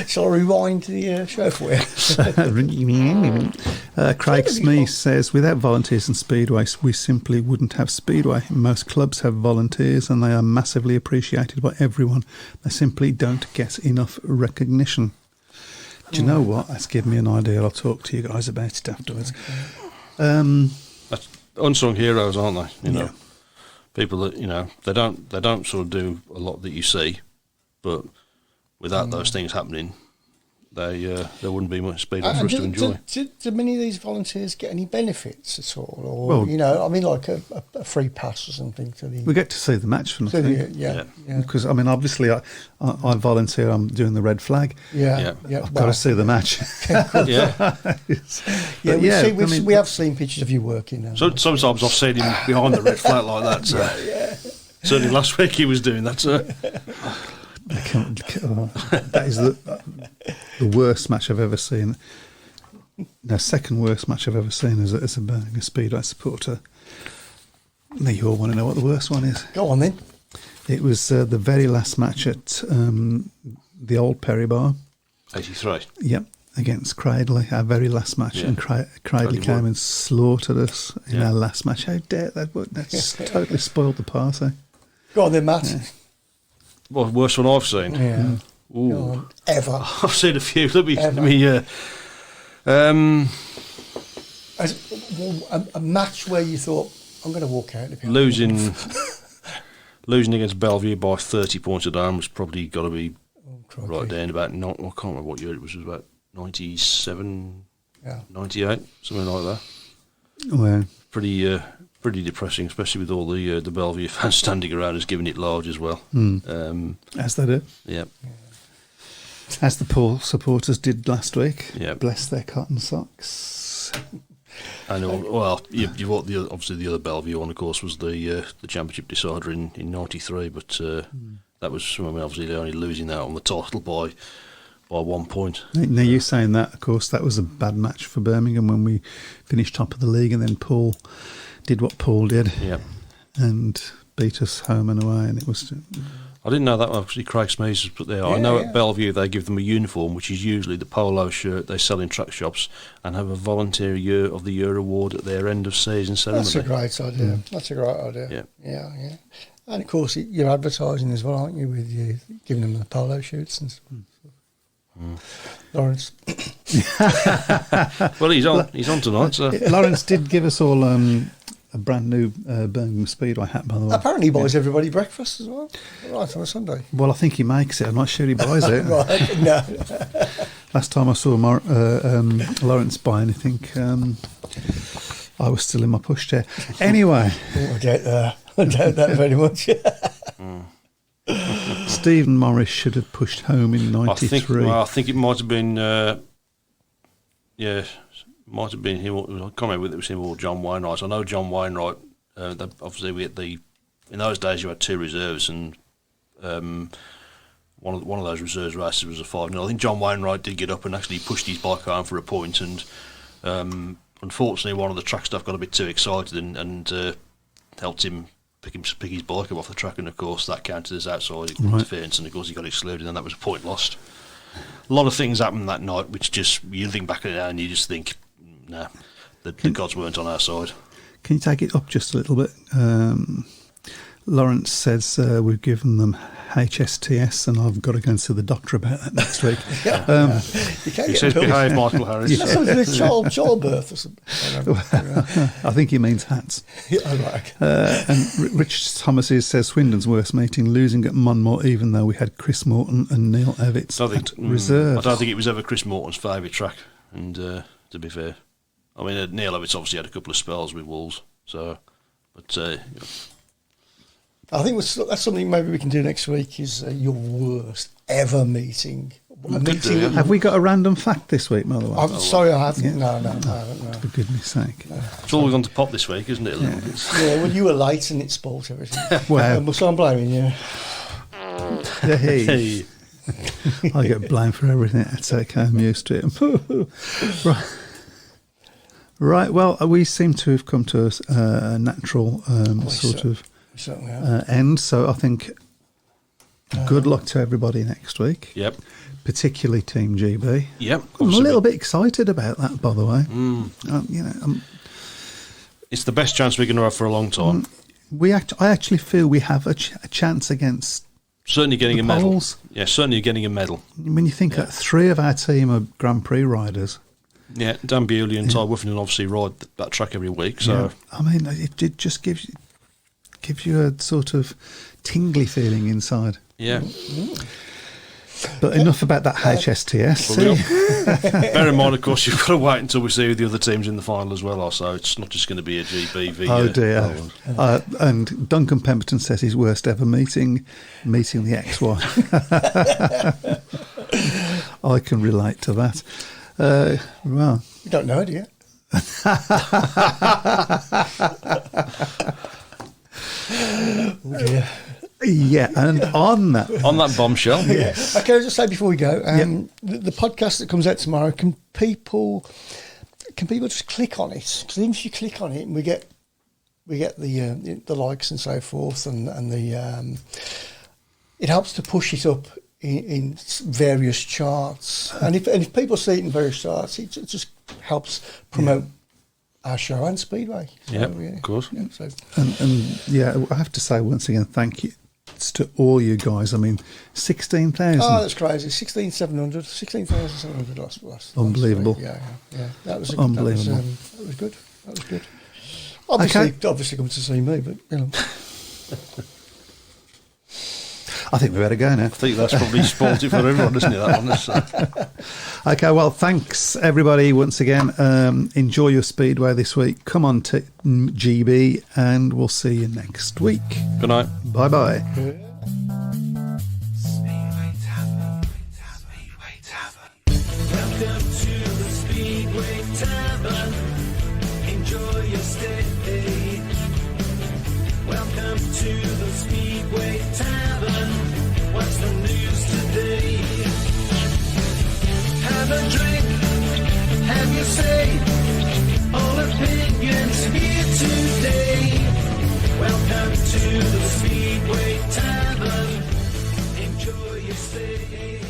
Shall I rewind the show for you? Craig Smith says, "Without volunteers and speedways, we simply wouldn't have Speedway. Most clubs have volunteers, and they are massively appreciated by everyone. They simply don't get enough recognition." Do you know what? That's given me an idea. I'll talk to you guys about it afterwards. Okay. Unsung heroes, aren't they? You know, people that they don't sort of do a lot that you see, but without those things happening, there wouldn't be much Speedway for us to enjoy. Do many of these volunteers get any benefits at all, or I mean, like a free pass or something to the? We get to see the match for nothing. Yeah. Because I mean, obviously, I volunteer. I'm doing the red flag. Yeah. I've got to see the match. We have seen pictures of you working. So sometimes I've seen him behind the red flag like that. So. Certainly last week he was doing that. So. That is the worst match I've ever seen. No, second worst match I've ever seen as a Birmingham Speedway supporter. Now you all want to know what the worst one is. Go on then. It was the very last match at the old Perry Bar. 83. Yep, against Cradley, our very last match, and Cradley came and slaughtered us in our last match. How dare that? That's totally spoiled the party. Go on then, Matt. Yeah. Well, worst one I've seen. Yeah. Ooh. Go on. Ever. I've seen a few. Let me. A match where you thought, I'm going to walk out. Losing against Bellevue by 30 points at home was probably got to be right down about, I can't remember what year it was about 97, 98, something like that. Well, pretty depressing, especially with all the Bellevue fans standing around us giving it large as well. As they do. Yeah. As the poor supporters did last week. Yeah. Bless their cotton socks. I know. Well, you've got obviously the other Bellevue one, of course, was the championship decider in '93, but that was, obviously they're only losing out on the title by 1 point. Now you saying that, of course, that was a bad match for Birmingham when we finished top of the league, and then Paul did what Paul did, and beat us home and away, and it was. I didn't know that actually. Craig Smees has put there. I know at Bellevue they give them a uniform, which is usually the polo shirt they sell in track shops, and have a volunteer Year of the Year award at their end of season ceremony. That's a great idea. That's a great idea. Yeah. And of course, you're advertising as well, aren't you? With you giving them the polo shirts and stuff. Lawrence. Well, he's on tonight. So. Lawrence did give us all a brand new Birmingham Speedway hat, by the way. Apparently, he buys everybody breakfast as well. Right, on a Sunday. Well, I think he makes it. I'm not sure he buys it. Right, no. Last time I saw Lawrence buy anything, I was still in my pushchair. Anyway. I doubt that very much. Stephen Morris should have pushed home in '93. I think it might have been, might have been him. I can't remember whether it was him or John Wainwright. I know John Wainwright. Obviously, in those days you had two reserves, and one of those reserves races was a 5-0. I think John Wainwright did get up and actually pushed his bike home for a point, and unfortunately, one of the track staff got a bit too excited and helped him pick his bike up off the track, and of course that counted as outside interference, and of course he got excluded, and that was a point lost. A lot of things happened that night, which just you think back at it and you just think, nah, the gods weren't on our side. Can you take it up just a little bit? Lawrence says we've given them HSTS, and I've got to go and see the doctor about that next week. He says behave, Michael Harris. That sounds like childbirth or something. I think he means hats. And Rich Thomas says Swindon's worst meeting, losing at Monmouth, even though we had Chris Morton and Neil Evitts at reserve. I don't think it was ever Chris Morton's favourite track, and to be fair, I mean Neil Evitts obviously had a couple of spells with Wolves, but. I think that's something maybe we can do next week, is your worst ever meeting. Have we got a random fact this week, by the way? I'm sorry, I haven't. Yeah. No, I haven't. No. For goodness sake. It's all gone to pop this week, isn't it? Well, you were late and it spoilt everything. Well, so I'm blaming you. Hey. I get blamed for everything. That's okay, I'm used to it. Right, well, we seem to have come to a natural end, so I think good luck to everybody next week. Yep. Particularly Team GB. Yep. I'm a little bit excited about that, by the way. It's the best chance we're going to have for a long time. I actually feel we have a chance against certainly getting a medal. Poles. Yeah, certainly getting a medal. When you think that 3 of our team are Grand Prix riders. Yeah, Dan Bewley and Ty Woofington obviously ride that track every week. So I mean, it just gives you a sort of tingly feeling inside. Yeah. But enough about that HSTS. Bear in mind, of course, you've got to wait until we see who the other teams in the final as well. So it's not just going to be a GBV. Oh dear. And Duncan Pemberton says his worst ever meeting the ex-wife. I can relate to that. Well, you don't know it yet. Oh dear. Yeah, and on that, On that bombshell. Yeah. Okay, I'll just say before we go, the podcast that comes out tomorrow, can people just click on it? Because even if you click on it, and we get the likes and so forth, and the it helps to push it up in various charts. And if people see it in various charts, it just helps promote our show and Speedway. Yeah, So, of course. Yeah, so. and yeah, I have to say once again, thank you to all you guys. I mean, 16,000. Oh, that's crazy. 16,700 last Unbelievable. week. Yeah. That was Unbelievable. That was good. Obviously come to see me, but you know. I think we better go now. I think that's probably spoiled it for everyone, isn't it? That one. Okay, well, thanks everybody once again. Enjoy your Speedway this week. Come on to GB, and we'll see you next week. Good night. Bye bye. Welcome to the Speedway Tavern. Enjoy your stay. Welcome to the Speedway Tavern. What's the news today? Have a drink, have your say. All opinions here today. Welcome to the Speedway Tavern. Enjoy your stay.